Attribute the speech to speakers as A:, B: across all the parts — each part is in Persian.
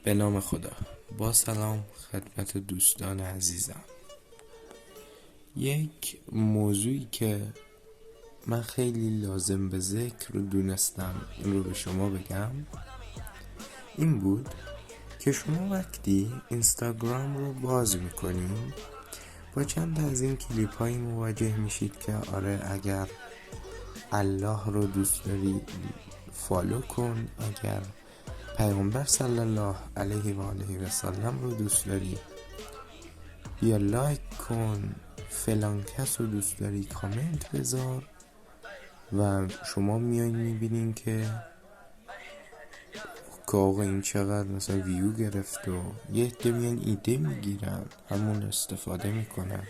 A: به نام خدا. با سلام خدمت دوستان عزیزم. یک موضوعی که من خیلی لازم به ذکر دونستم این رو به شما بگم این بود که شما وقتی اینستاگرام رو باز میکنید با چند از این کلیپ هایی مواجه میشید که آره اگر الله رو دوست داری فالو کن، اگر پیامبر صلی الله علیه و آله و سلم رو دوست داری بیا لایک کن، فلان کس رو دوست داری کامنت بذار و شما میایین میبینین که آقا این چقدر مثلا ویو گرفت و یه عده میان ایده میگیرن همون استفاده میکنن.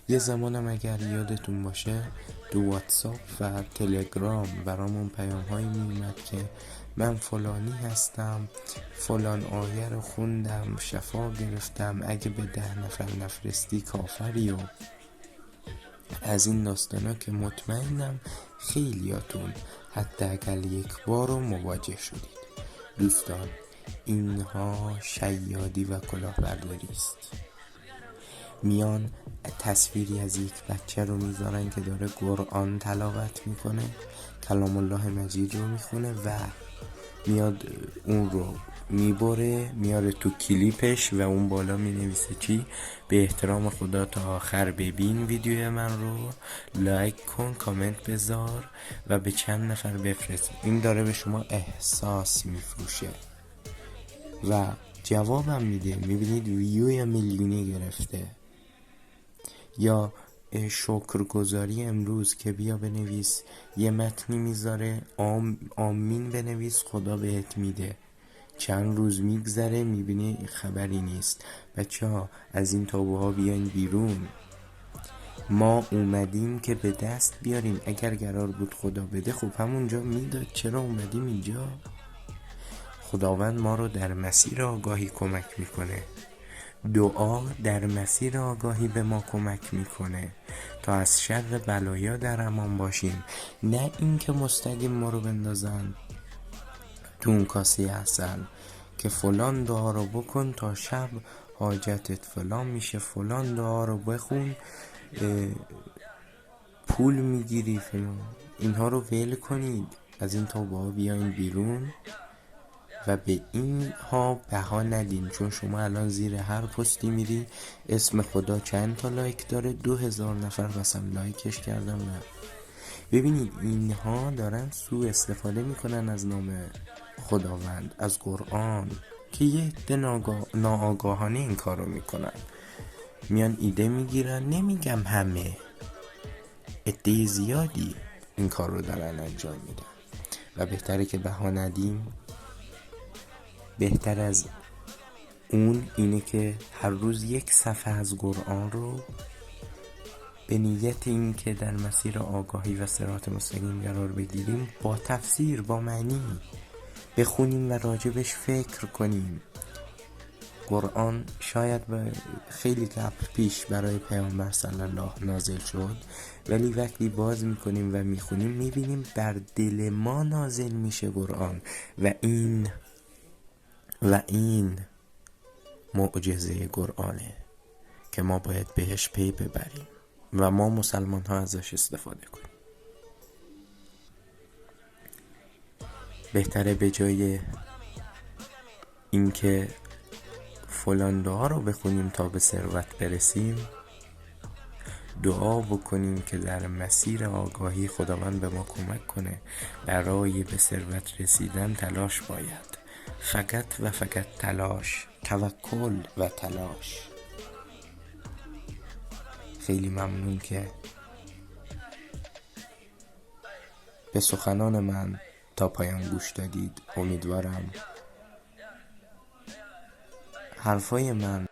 A: یه زمانم اگر یادتون باشه تو واتساپ و تلگرام برامون پیام هایی میومد که من فلانی هستم، فلان آیه رو خوندم شفا گرفتم، اگه به 10 نفر نفرستی کافری و از این داستانا که مطمئنم خیلیاتون حتی اگر یک بار رو مواجه شدید. دوستان اینها شیادی و کلاهبرداری است. میان تصویری از یک بچه رو میذارن که داره قرآن تلاوت میکنه، کلام الله مجید رو میخونه و میاد اون رو میبره میاره تو کلیپش و اون بالا مینویسه چی؟ به احترام خدا تا آخر ببین ویدیو من رو، لایک کن، کامنت بذار و به چند نفر بفرست. این داره به شما احساس میفروشه و جوابم میده. میبینید ویو میلیونی گرفته. یا شکرگزاری امروز که بیا بنویس، یه متنی میذاره آمین بنویس خدا بهت میده. چند روز میگذره میبینی خبری نیست. بچه ها از این تابوها بیاین بیرون. ما اومدیم که به دست بیاریم. اگر قرار بود خدا بده خب همونجا میداد، چرا اومدیم اینجا؟ خداوند ما رو در مسیر آگاهی کمک میکنه. دعا در مسیر آگاهی به ما کمک میکنه تا از شر بلایا در امان باشیم، نه اینکه مستقیم ما رو بندازن تو اون کاسه عسل که فلان دعا رو بکن تا شب حاجتت فلان میشه، فلان دعا رو بخون پول میگیری فلان. اینها رو ول کنید، از این توبه ها بیاین بیرون و به این ها بها ندین. چون شما الان زیر هر پستی میری اسم خدا چند تا لایک داره؟ 2000 نفر مثلا لایکش کردن. و ببینید اینها دارن سوء استفاده میکنن از نام خداوند، از قرآن، که یه عده ناآگاهانه این کارو میکنن. میان ایده میگیرن، نمیگم همه، عده زیادی این کار رو دارن انجام میدن و بهتره که بها ندیم. بهتر از اون اینه که هر روز یک صفحه از قرآن رو به نیت این که در مسیر آگاهی و صراط مستقیم قرار بگیریم با تفسیر، با معنی بخونیم و راجبش فکر کنیم. قرآن شاید خیلی قبل پیش برای پیامبر صلی الله نازل شد، ولی وقتی باز میکنیم و میخونیم میبینیم بر دل ما نازل میشه قرآن و این معجزه قرآنه که ما باید بهش پی ببریم و ما مسلمان ها ازش استفاده کنیم. بهتره به جای اینکه فلان دعا رو بخونیم تا به ثروت برسیم، دعا بکنیم که در مسیر آگاهی خداوند به ما کمک کنه. برای به ثروت رسیدن تلاش باید، فقط و فقط تلاش، توکل و تلاش. خیلی ممنون که به سخنان من تا پایان گوش دادید. امیدوارم حرفای من